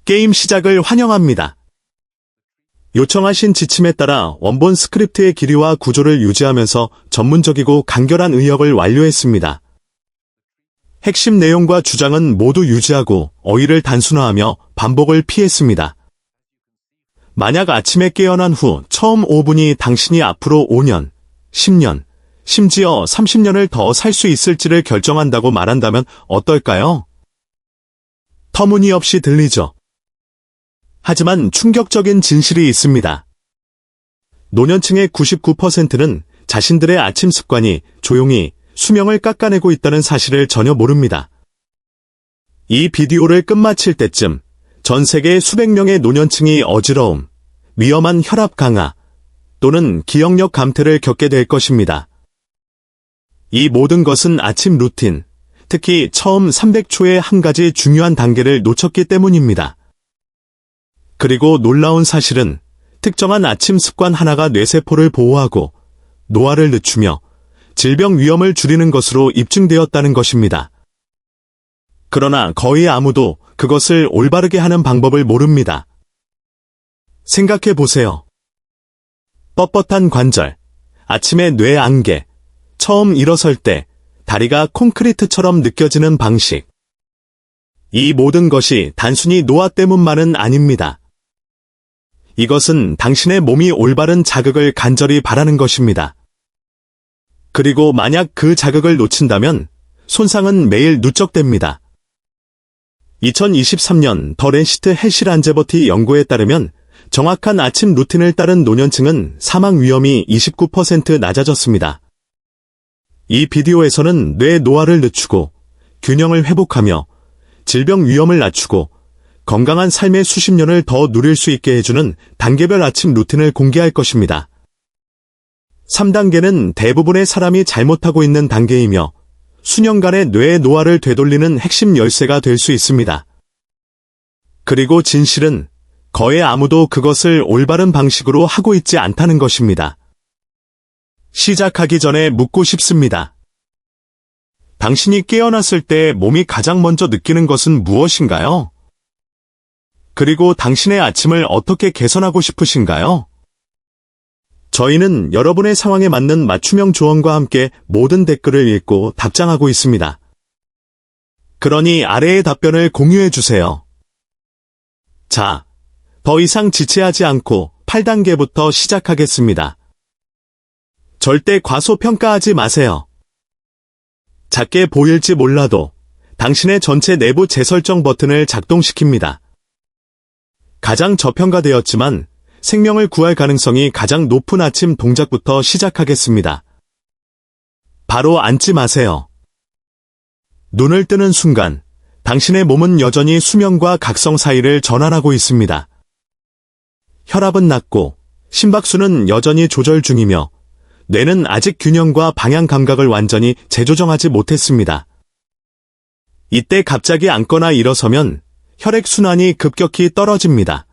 게임 시작을 환영합니다. 요청하신 지침에 따라 원본 스크립트의 길이와 구조를 유지하면서 전문적이고 간결한 의역을 완료했습니다. 핵심 내용과 주장은 모두 유지하고 어휘를 단순화하며 반복을 피했습니다. 만약 아침에 깨어난 후 처음 5분이 당신이 앞으로 5년, 10년, 심지어 30년을 더 살 수 있을지를 결정한다고 말한다면 어떨까요? 터무니없이 들리죠. 하지만 충격적인 진실이 있습니다. 노년층의 99%는 자신들의 아침 습관이 조용히 수명을 깎아내고 있다는 사실을 전혀 모릅니다. 이 비디오를 끝마칠 때쯤 전 세계 수백 명의 노년층이 어지러움, 위험한 혈압 강화 또는 기억력 감퇴를 겪게 될 것입니다. 이 모든 것은 아침 루틴, 특히 처음 300초의 한 가지 중요한 단계를 놓쳤기 때문입니다. 그리고 놀라운 사실은 특정한 아침 습관 하나가 뇌세포를 보호하고 노화를 늦추며 질병 위험을 줄이는 것으로 입증되었다는 것입니다. 그러나 거의 아무도 그것을 올바르게 하는 방법을 모릅니다. 생각해 보세요. 뻣뻣한 관절, 아침에 뇌 안개, 처음 일어설 때 다리가 콘크리트처럼 느껴지는 방식. 이 모든 것이 단순히 노화 때문만은 아닙니다. 이것은 당신의 몸이 올바른 자극을 간절히 바라는 것입니다. 그리고 만약 그 자극을 놓친다면 손상은 매일 누적됩니다. 2023년 더 랜시트 헬시 란제버티 연구에 따르면 정확한 아침 루틴을 따른 노년층은 사망 위험이 29% 낮아졌습니다. 이 비디오에서는 뇌 노화를 늦추고 균형을 회복하며 질병 위험을 낮추고 건강한 삶의 수십 년을 더 누릴 수 있게 해주는 단계별 아침 루틴을 공개할 것입니다. 3단계는 대부분의 사람이 잘못하고 있는 단계이며 수년간의 뇌의 노화를 되돌리는 핵심 열쇠가 될 수 있습니다. 그리고 진실은 거의 아무도 그것을 올바른 방식으로 하고 있지 않다는 것입니다. 시작하기 전에 묻고 싶습니다. 당신이 깨어났을 때 몸이 가장 먼저 느끼는 것은 무엇인가요? 그리고 당신의 아침을 어떻게 개선하고 싶으신가요? 저희는 여러분의 상황에 맞는 맞춤형 조언과 함께 모든 댓글을 읽고 답장하고 있습니다. 그러니 아래의 답변을 공유해 주세요. 자, 더 이상 지체하지 않고 8단계부터 시작하겠습니다. 절대 과소평가하지 마세요. 작게 보일지 몰라도 당신의 전체 내부 재설정 버튼을 작동시킵니다. 가장 저평가되었지만 생명을 구할 가능성이 가장 높은 아침 동작부터 시작하겠습니다. 바로 앉지 마세요. 눈을 뜨는 순간 당신의 몸은 여전히 수면과 각성 사이를 전환하고 있습니다. 혈압은 낮고 심박수는 여전히 조절 중이며 뇌는 아직 균형과 방향 감각을 완전히 재조정하지 못했습니다. 이때 갑자기 앉거나 일어서면 혈액순환이 급격히 떨어집니다.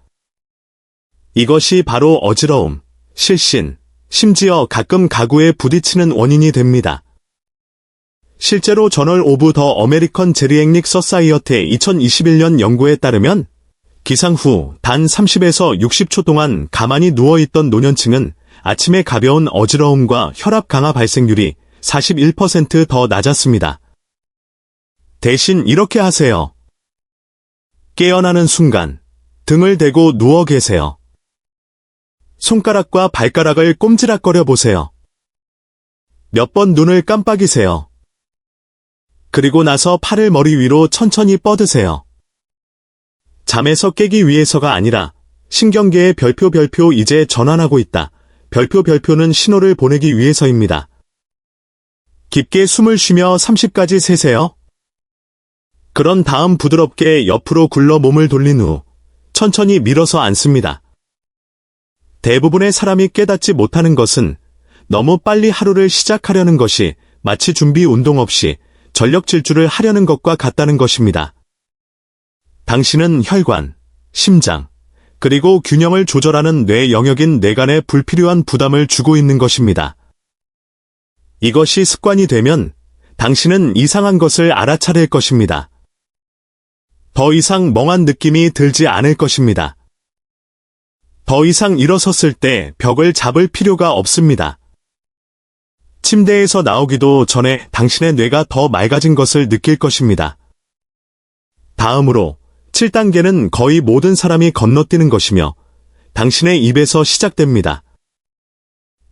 이것이 바로 어지러움, 실신, 심지어 가끔 가구에 부딪히는 원인이 됩니다. 실제로 저널 오브 더 어메리컨 제리액닉 서사이어티의 2021년 연구에 따르면 기상 후 단 30에서 60초 동안 가만히 누워있던 노년층은 아침에 가벼운 어지러움과 혈압 강화 발생률이 41% 더 낮았습니다. 대신 이렇게 하세요. 깨어나는 순간 등을 대고 누워 계세요. 손가락과 발가락을 꼼지락거려 보세요. 몇 번 눈을 깜빡이세요. 그리고 나서 팔을 머리 위로 천천히 뻗으세요. 잠에서 깨기 위해서가 아니라 신경계의 별표 이제 전환하고 있다. 별표는 신호를 보내기 위해서입니다. 깊게 숨을 쉬며 30까지 세세요. 그런 다음 부드럽게 옆으로 굴러 몸을 돌린 후 천천히 밀어서 앉습니다. 대부분의 사람이 깨닫지 못하는 것은 너무 빨리 하루를 시작하려는 것이 마치 준비 운동 없이 전력 질주를 하려는 것과 같다는 것입니다. 당신은 혈관, 심장, 그리고 균형을 조절하는 뇌 영역인 뇌간에 불필요한 부담을 주고 있는 것입니다. 이것이 습관이 되면 당신은 이상한 것을 알아차릴 것입니다. 더 이상 멍한 느낌이 들지 않을 것입니다. 더 이상 일어섰을 때 벽을 잡을 필요가 없습니다. 침대에서 나오기도 전에 당신의 뇌가 더 맑아진 것을 느낄 것입니다. 다음으로 7단계는 거의 모든 사람이 건너뛰는 것이며 당신의 입에서 시작됩니다.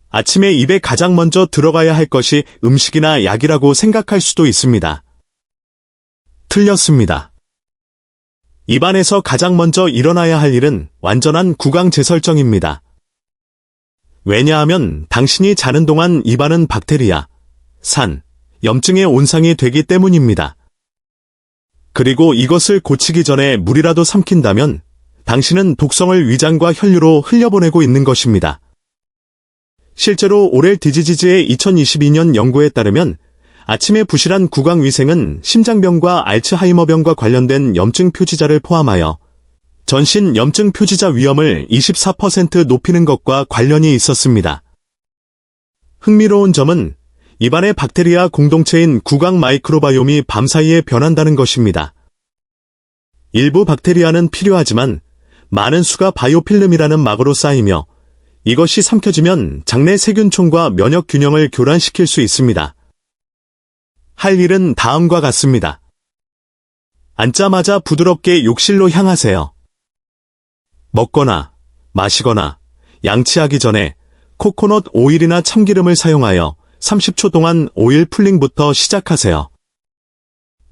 아침에 입에 가장 먼저 들어가야 할 것이 음식이나 약이라고 생각할 수도 있습니다. 틀렸습니다. 입안에서 가장 먼저 일어나야 할 일은 완전한 구강 재설정입니다. 왜냐하면 당신이 자는 동안 입안은 박테리아, 산, 염증의 온상이 되기 때문입니다. 그리고 이것을 고치기 전에 물이라도 삼킨다면 당신은 독성을 위장과 혈류로 흘려보내고 있는 것입니다. 실제로 오렐 디지지즈의 2022년 연구에 따르면 아침의 부실한 구강 위생은 심장병과 알츠하이머병과 관련된 염증 표지자를 포함하여 전신 염증 표지자 위험을 24% 높이는 것과 관련이 있었습니다. 흥미로운 점은 입안의 박테리아 공동체인 구강 마이크로바이옴이 밤사이에 변한다는 것입니다. 일부 박테리아는 필요하지만 많은 수가 바이오필름이라는 막으로 쌓이며 이것이 삼켜지면 장내 세균총과 면역 균형을 교란시킬 수 있습니다. 할 일은 다음과 같습니다. 앉자마자 부드럽게 욕실로 향하세요. 먹거나 마시거나 양치하기 전에 코코넛 오일이나 참기름을 사용하여 30초 동안 오일 풀링부터 시작하세요.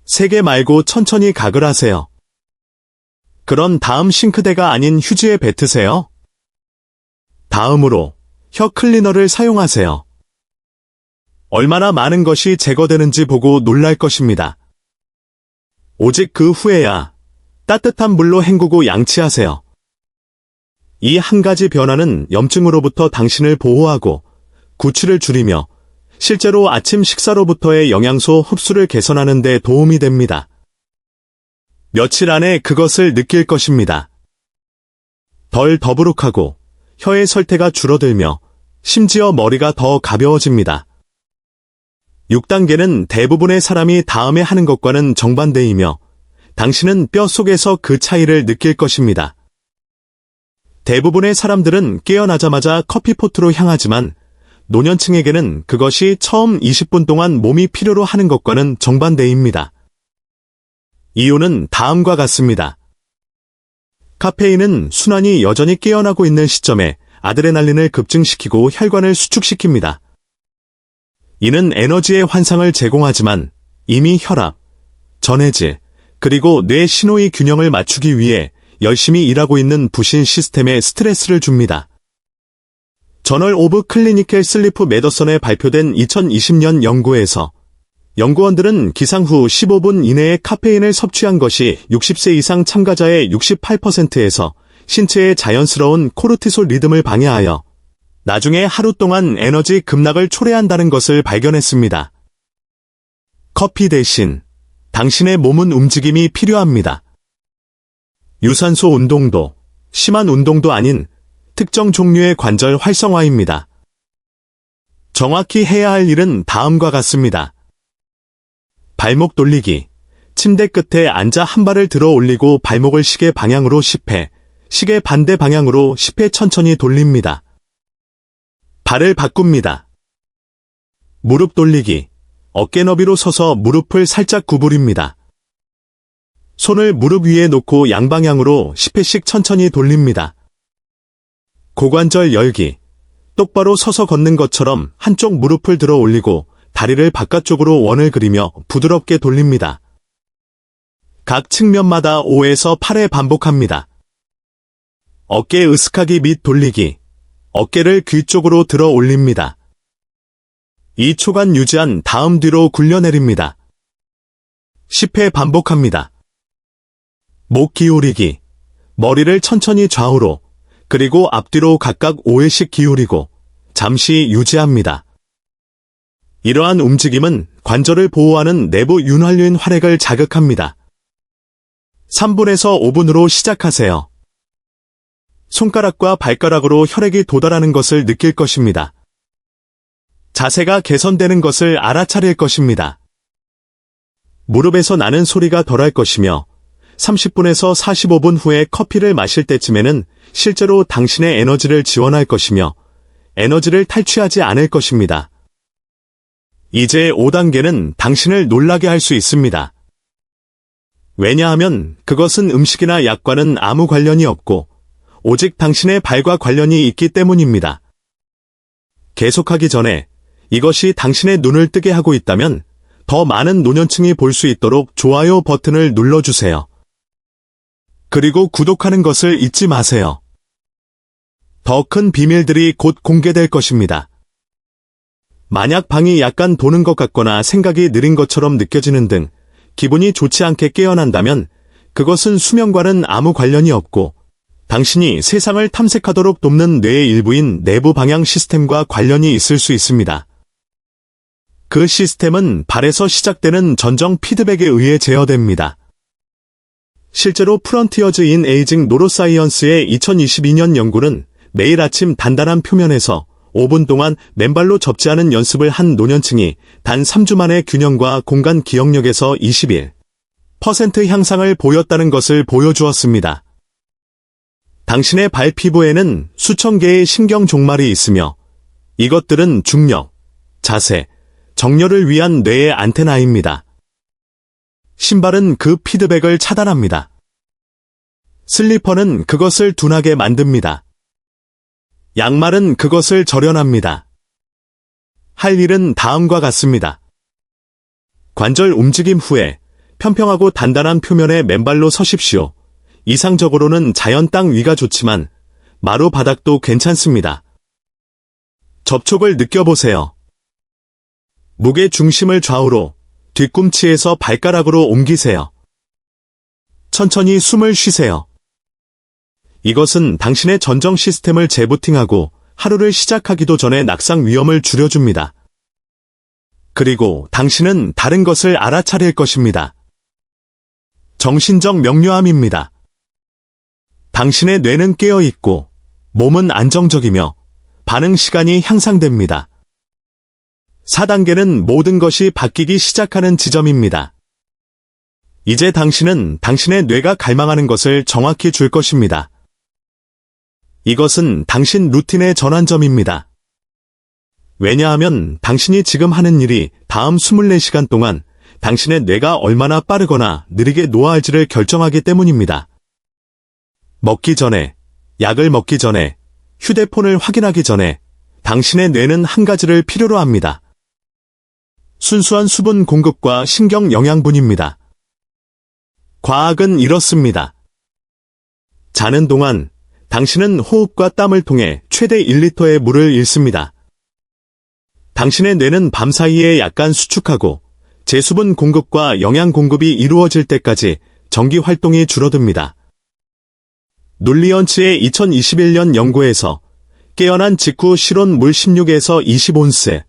세게 말고 천천히 각을 하세요. 그런 다음 싱크대가 아닌 휴지에 뱉으세요. 다음으로 혀 클리너를 사용하세요. 얼마나 많은 것이 제거되는지 보고 놀랄 것입니다. 오직 그 후에야 따뜻한 물로 헹구고 양치하세요. 이 한 가지 변화는 염증으로부터 당신을 보호하고 구취를 줄이며 실제로 아침 식사로부터의 영양소 흡수를 개선하는 데 도움이 됩니다. 며칠 안에 그것을 느낄 것입니다. 덜 더부룩하고 혀의 설태가 줄어들며 심지어 머리가 더 가벼워집니다. 6단계는 대부분의 사람이 다음에 하는 것과는 정반대이며 당신은 뼈 속에서 그 차이를 느낄 것입니다. 대부분의 사람들은 깨어나자마자 커피포트로 향하지만 노년층에게는 그것이 처음 20분 동안 몸이 필요로 하는 것과는 정반대입니다. 이유는 다음과 같습니다. 카페인은 순환이 여전히 깨어나고 있는 시점에 아드레날린을 급증시키고 혈관을 수축시킵니다. 이는 에너지의 환상을 제공하지만 이미 혈압, 전해질, 그리고 뇌 신호의 균형을 맞추기 위해 열심히 일하고 있는 부신 시스템에 스트레스를 줍니다. 저널 오브 클리니컬 슬리프 메더선에 발표된 2020년 연구에서 연구원들은 기상 후 15분 이내에 카페인을 섭취한 것이 60세 이상 참가자의 68%에서 신체의 자연스러운 코르티솔 리듬을 방해하여 나중에 하루 동안 에너지 급락을 초래한다는 것을 발견했습니다. 커피 대신 당신의 몸은 움직임이 필요합니다. 유산소 운동도 심한 운동도 아닌 특정 종류의 관절 활성화입니다. 정확히 해야 할 일은 다음과 같습니다. 발목 돌리기. 침대 끝에 앉아 한 발을 들어 올리고 발목을 시계 방향으로 10회, 시계 반대 방향으로 10회 천천히 돌립니다. 발을 바꿉니다. 무릎 돌리기. 어깨 너비로 서서 무릎을 살짝 구부립니다. 손을 무릎 위에 놓고 양방향으로 10회씩 천천히 돌립니다. 고관절 열기. 똑바로 서서 걷는 것처럼 한쪽 무릎을 들어 올리고 다리를 바깥쪽으로 원을 그리며 부드럽게 돌립니다. 각 측면마다 5에서 8회 반복합니다. 어깨 으스카기 및 돌리기. 어깨를 귀 쪽으로 들어 올립니다. 2초간 유지한 다음 뒤로 굴려내립니다. 10회 반복합니다. 목 기울이기. 머리를 천천히 좌우로 그리고 앞뒤로 각각 5회씩 기울이고 잠시 유지합니다. 이러한 움직임은 관절을 보호하는 내부 윤활유인 활액을 자극합니다. 3분에서 5분으로 시작하세요. 손가락과 발가락으로 혈액이 도달하는 것을 느낄 것입니다. 자세가 개선되는 것을 알아차릴 것입니다. 무릎에서 나는 소리가 덜할 것이며 30분에서 45분 후에 커피를 마실 때쯤에는 실제로 당신의 에너지를 지원할 것이며 에너지를 탈취하지 않을 것입니다. 이제 5단계는 당신을 놀라게 할 수 있습니다. 왜냐하면 그것은 음식이나 약과는 아무 관련이 없고 오직 당신의 발과 관련이 있기 때문입니다. 계속하기 전에 이것이 당신의 눈을 뜨게 하고 있다면 더 많은 노년층이 볼 수 있도록 좋아요 버튼을 눌러주세요. 그리고 구독하는 것을 잊지 마세요. 더 큰 비밀들이 곧 공개될 것입니다. 만약 방이 약간 도는 것 같거나 생각이 느린 것처럼 느껴지는 등 기분이 좋지 않게 깨어난다면 그것은 수면과는 아무 관련이 없고 당신이 세상을 탐색하도록 돕는 뇌의 일부인 내부 방향 시스템과 관련이 있을 수 있습니다. 그 시스템은 발에서 시작되는 전정 피드백에 의해 제어됩니다. 실제로 프런티어즈 인 에이징 노로사이언스의 2022년 연구는 매일 아침 단단한 표면에서 5분 동안 맨발로 접지 않은 연습을 한 노년층이 단 3주 만에 균형과 공간 기억력에서 21% 향상을 보였다는 것을 보여주었습니다. 당신의 발 피부에는 수천 개의 신경 종말이 있으며 이것들은 중력, 자세, 정렬을 위한 뇌의 안테나입니다. 신발은 그 피드백을 차단합니다. 슬리퍼는 그것을 둔하게 만듭니다. 양말은 그것을 절연합니다. 할 일은 다음과 같습니다. 관절 움직임 후에 평평하고 단단한 표면에 맨발로 서십시오. 이상적으로는 자연 땅 위가 좋지만 마루 바닥도 괜찮습니다. 접촉을 느껴보세요. 무게 중심을 좌우로, 뒤꿈치에서 발가락으로 옮기세요. 천천히 숨을 쉬세요. 이것은 당신의 전정 시스템을 재부팅하고 하루를 시작하기도 전에 낙상 위험을 줄여줍니다. 그리고 당신은 다른 것을 알아차릴 것입니다. 정신적 명료함입니다. 당신의 뇌는 깨어있고 몸은 안정적이며 반응 시간이 향상됩니다. 4단계는 모든 것이 바뀌기 시작하는 지점입니다. 이제 당신은 당신의 뇌가 갈망하는 것을 정확히 줄 것입니다. 이것은 당신 루틴의 전환점입니다. 왜냐하면 당신이 지금 하는 일이 다음 24시간 동안 당신의 뇌가 얼마나 빠르거나 느리게 노화할지를 결정하기 때문입니다. 먹기 전에, 약을 먹기 전에, 휴대폰을 확인하기 전에 당신의 뇌는 한 가지를 필요로 합니다. 순수한 수분 공급과 신경 영양분입니다. 과학은 이렇습니다. 자는 동안 당신은 호흡과 땀을 통해 최대 1리터의 물을 잃습니다. 당신의 뇌는 밤사이에 약간 수축하고 제수분 공급과 영양 공급이 이루어질 때까지 전기 활동이 줄어듭니다. 놀리언츠의 2021년 연구에서 깨어난 직후 실온 물 16에서 20온스,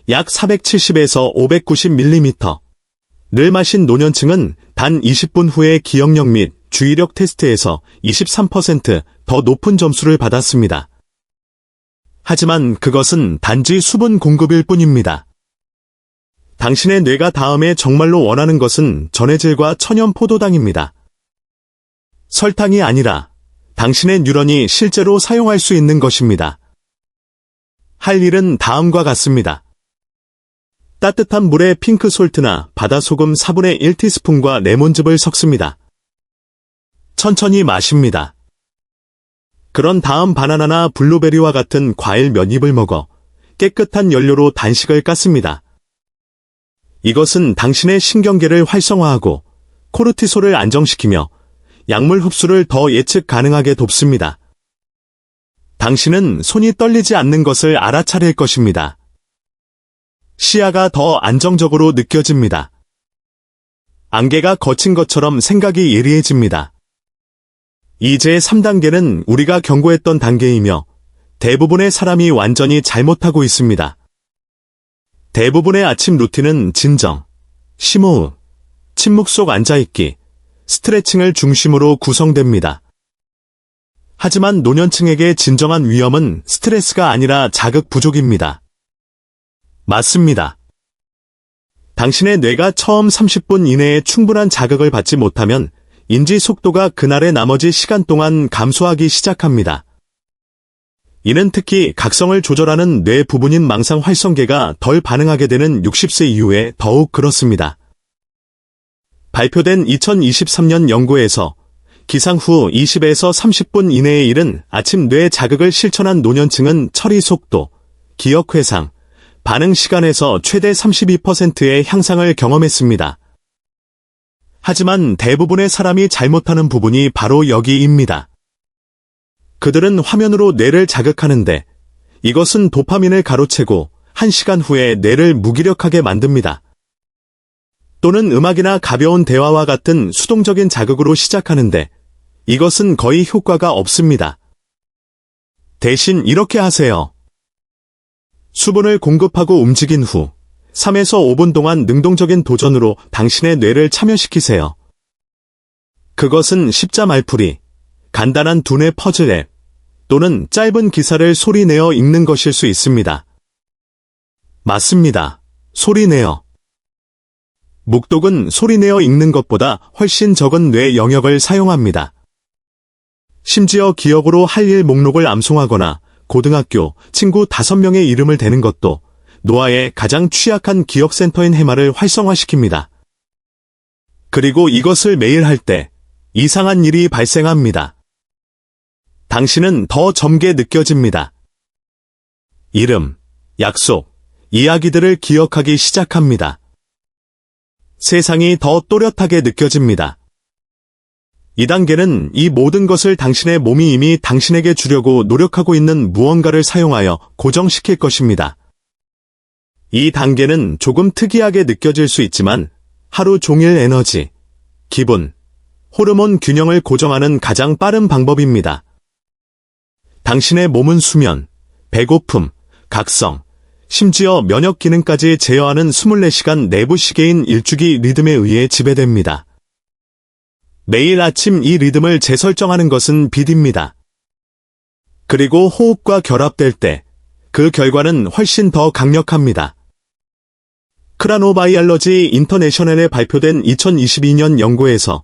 약 470에서 590ml를 마신 노년층은 단 20분 후에 기억력 및 주의력 테스트에서 23% 더 높은 점수를 받았습니다. 하지만 그것은 단지 수분 공급일 뿐입니다. 당신의 뇌가 다음에 정말로 원하는 것은 전해질과 천연 포도당입니다. 설탕이 아니라 당신의 뉴런이 실제로 사용할 수 있는 것입니다. 할 일은 다음과 같습니다. 따뜻한 물에 핑크솔트나 바다소금 4분의 1티스푼과 레몬즙을 섞습니다. 천천히 마십니다. 그런 다음 바나나나 블루베리와 같은 과일 몇 입을 먹어 깨끗한 연료로 단식을 깠습니다. 이것은 당신의 신경계를 활성화하고 코르티솔을 안정시키며 약물 흡수를 더 예측 가능하게 돕습니다. 당신은 손이 떨리지 않는 것을 알아차릴 것입니다. 시야가 더 안정적으로 느껴집니다. 안개가 거친 것처럼 생각이 예리해집니다. 이제 3단계는 우리가 경고했던 단계이며 대부분의 사람이 완전히 잘못하고 있습니다. 대부분의 아침 루틴은 진정, 심호흡, 침묵 속 앉아있기, 스트레칭을 중심으로 구성됩니다. 하지만 노년층에게 진정한 위험은 스트레스가 아니라 자극 부족입니다. 맞습니다. 당신의 뇌가 처음 30분 이내에 충분한 자극을 받지 못하면 인지 속도가 그날의 나머지 시간 동안 감소하기 시작합니다. 이는 특히 각성을 조절하는 뇌 부분인 망상 활성계가 덜 반응하게 되는 60세 이후에 더욱 그렇습니다. 발표된 2023년 연구에서 기상 후 20에서 30분 이내에 이른 아침 뇌 자극을 실천한 노년층은 처리 속도, 기억 회상, 반응 시간에서 최대 32%의 향상을 경험했습니다. 하지만 대부분의 사람이 잘못하는 부분이 바로 여기입니다. 그들은 화면으로 뇌를 자극하는데 이것은 도파민을 가로채고 1시간 후에 뇌를 무기력하게 만듭니다. 또는 음악이나 가벼운 대화와 같은 수동적인 자극으로 시작하는데 이것은 거의 효과가 없습니다. 대신 이렇게 하세요. 수분을 공급하고 움직인 후 3에서 5분 동안 능동적인 도전으로 당신의 뇌를 참여시키세요. 그것은 십자 말풀이, 간단한 두뇌 퍼즐 앱, 또는 짧은 기사를 소리내어 읽는 것일 수 있습니다. 맞습니다. 소리내어. 묵독은 소리내어 읽는 것보다 훨씬 적은 뇌 영역을 사용합니다. 심지어 기억으로 할 일 목록을 암송하거나 고등학교 친구 5명의 이름을 대는 것도 노화의 가장 취약한 기억센터인 해마를 활성화시킵니다. 그리고 이것을 매일 할 때 이상한 일이 발생합니다. 당신은 더 젊게 느껴집니다. 이름, 약속, 이야기들을 기억하기 시작합니다. 세상이 더 또렷하게 느껴집니다. 이 단계는 이 모든 것을 당신의 몸이 이미 당신에게 주려고 노력하고 있는 무언가를 사용하여 고정시킬 것입니다. 이 단계는 조금 특이하게 느껴질 수 있지만 하루 종일 에너지, 기분, 호르몬 균형을 고정하는 가장 빠른 방법입니다. 당신의 몸은 수면, 배고픔, 각성, 심지어 면역 기능까지 제어하는 24시간 내부 시계인 일주기 리듬에 의해 지배됩니다. 매일 아침 이 리듬을 재설정하는 것은 비디입니다. 그리고 호흡과 결합될 때 그 결과는 훨씬 더 강력합니다. 크라노바이알러지 인터내셔널에 발표된 2022년 연구에서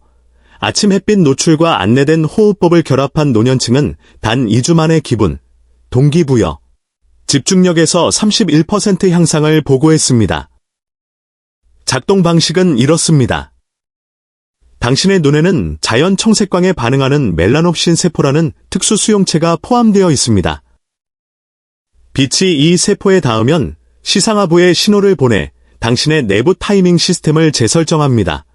아침 햇빛 노출과 안내된 호흡법을 결합한 노년층은 단 2주 만에 기분, 동기부여, 집중력에서 31% 향상을 보고했습니다. 작동 방식은 이렇습니다. 당신의 눈에는 자연 청색광에 반응하는 멜라놉신 세포라는 특수 수용체가 포함되어 있습니다. 빛이 이 세포에 닿으면 시상하부에 신호를 보내 당신의 내부 타이밍 시스템을 재설정합니다.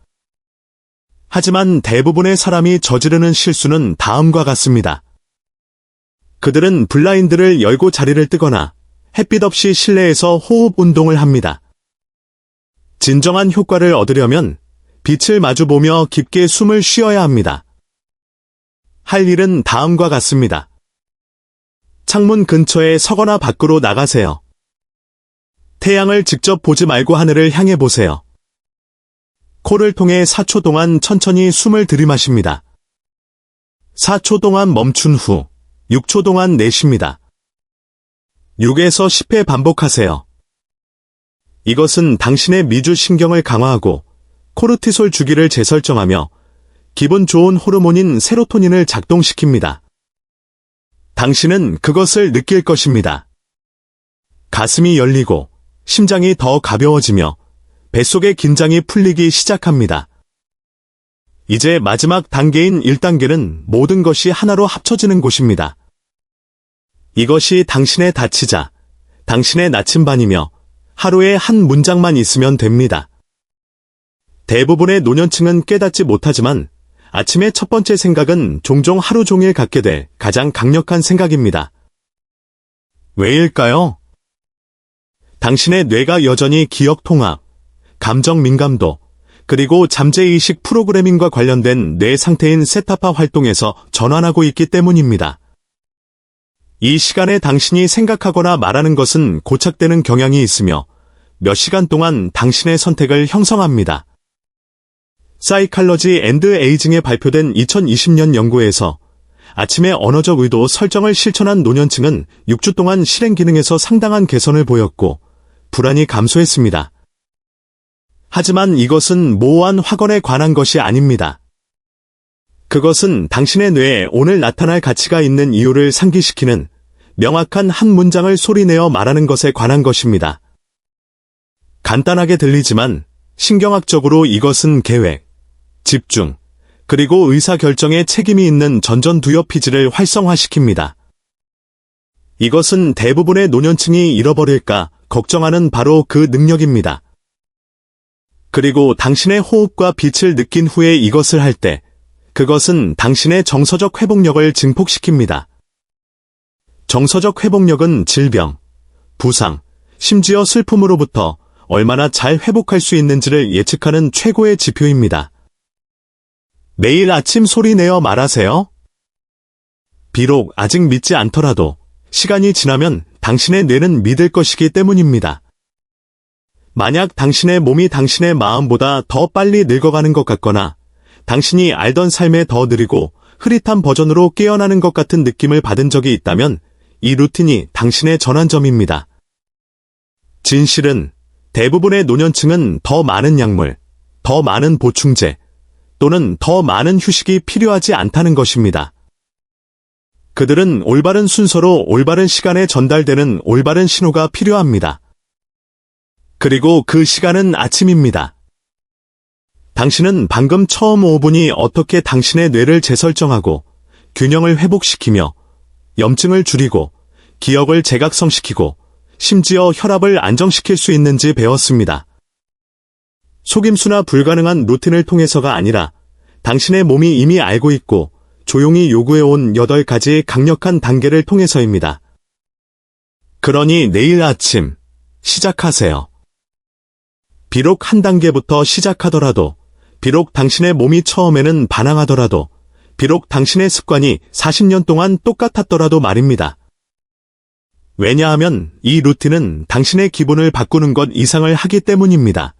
하지만 대부분의 사람이 저지르는 실수는 다음과 같습니다. 그들은 블라인드를 열고 자리를 뜨거나 햇빛 없이 실내에서 호흡 운동을 합니다. 진정한 효과를 얻으려면 빛을 마주보며 깊게 숨을 쉬어야 합니다. 할 일은 다음과 같습니다. 창문 근처에 서거나 밖으로 나가세요. 태양을 직접 보지 말고 하늘을 향해 보세요. 코를 통해 4초 동안 천천히 숨을 들이마십니다. 4초 동안 멈춘 후 6초 동안 내쉽니다. 6에서 10회 반복하세요. 이것은 당신의 미주 신경을 강화하고 코르티솔 주기를 재설정하며 기분 좋은 호르몬인 세로토닌을 작동시킵니다. 당신은 그것을 느낄 것입니다. 가슴이 열리고 심장이 더 가벼워지며 뱃속의 긴장이 풀리기 시작합니다. 이제 마지막 단계인 1단계는 모든 것이 하나로 합쳐지는 곳입니다. 이것이 당신의 다치자, 당신의 나침반이며 하루에 한 문장만 있으면 됩니다. 대부분의 노년층은 깨닫지 못하지만 아침의 첫 번째 생각은 종종 하루 종일 갖게 될 가장 강력한 생각입니다. 왜일까요? 당신의 뇌가 여전히 기억 통합, 감정 민감도, 그리고 잠재의식 프로그래밍과 관련된 뇌 상태인 세타파 활동에서 전환하고 있기 때문입니다. 이 시간에 당신이 생각하거나 말하는 것은 고착되는 경향이 있으며 몇 시간 동안 당신의 선택을 형성합니다. 사이칼러지 앤드 에이징에 발표된 2020년 연구에서 아침의 언어적 의도 설정을 실천한 노년층은 6주 동안 실행 기능에서 상당한 개선을 보였고 불안이 감소했습니다. 하지만 이것은 모호한 확언에 관한 것이 아닙니다. 그것은 당신의 뇌에 오늘 나타날 가치가 있는 이유를 상기시키는 명확한 한 문장을 소리내어 말하는 것에 관한 것입니다. 간단하게 들리지만 신경학적으로 이것은 계획, 집중, 그리고 의사결정에 책임이 있는 전전두엽피질을 활성화시킵니다. 이것은 대부분의 노년층이 잃어버릴까 걱정하는 바로 그 능력입니다. 그리고 당신의 호흡과 빛을 느낀 후에 이것을 할 때, 그것은 당신의 정서적 회복력을 증폭시킵니다. 정서적 회복력은 질병, 부상, 심지어 슬픔으로부터 얼마나 잘 회복할 수 있는지를 예측하는 최고의 지표입니다. 매일 아침 소리내어 말하세요. 비록 아직 믿지 않더라도 시간이 지나면 당신의 뇌는 믿을 것이기 때문입니다. 만약 당신의 몸이 당신의 마음보다 더 빨리 늙어가는 것 같거나 당신이 알던 삶에 더 느리고 흐릿한 버전으로 깨어나는 것 같은 느낌을 받은 적이 있다면 이 루틴이 당신의 전환점입니다. 진실은 대부분의 노년층은 더 많은 약물, 더 많은 보충제, 또는 더 많은 휴식이 필요하지 않다는 것입니다. 그들은 올바른 순서로 올바른 시간에 전달되는 올바른 신호가 필요합니다. 그리고 그 시간은 아침입니다. 당신은 방금 처음 5분이 어떻게 당신의 뇌를 재설정하고 균형을 회복시키며 염증을 줄이고 기억을 재각성시키고 심지어 혈압을 안정시킬 수 있는지 배웠습니다. 속임수나 불가능한 루틴을 통해서가 아니라 당신의 몸이 이미 알고 있고 조용히 요구해온 8가지 강력한 단계를 통해서입니다. 그러니 내일 아침 시작하세요. 비록 한 단계부터 시작하더라도, 비록 당신의 몸이 처음에는 반항하더라도, 비록 당신의 습관이 40년 동안 똑같았더라도 말입니다. 왜냐하면 이 루틴은 당신의 기분을 바꾸는 것 이상을 하기 때문입니다.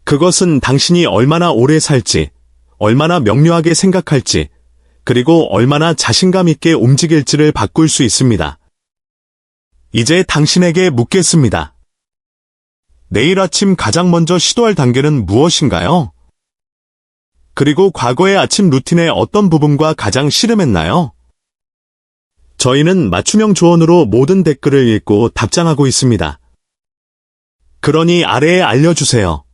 그것은 당신이 얼마나 오래 살지, 얼마나 명료하게 생각할지, 그리고 얼마나 자신감 있게 움직일지를 바꿀 수 있습니다. 이제 당신에게 묻겠습니다. 내일 아침 가장 먼저 시도할 단계는 무엇인가요? 그리고 과거의 아침 루틴의 어떤 부분과 가장 씨름했나요? 저희는 맞춤형 조언으로 모든 댓글을 읽고 답장하고 있습니다. 그러니 아래에 알려주세요.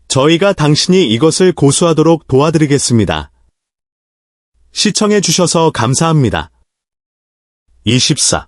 저희가 당신이 이것을 고수하도록 도와드리겠습니다. 시청해주셔서 감사합니다. 24.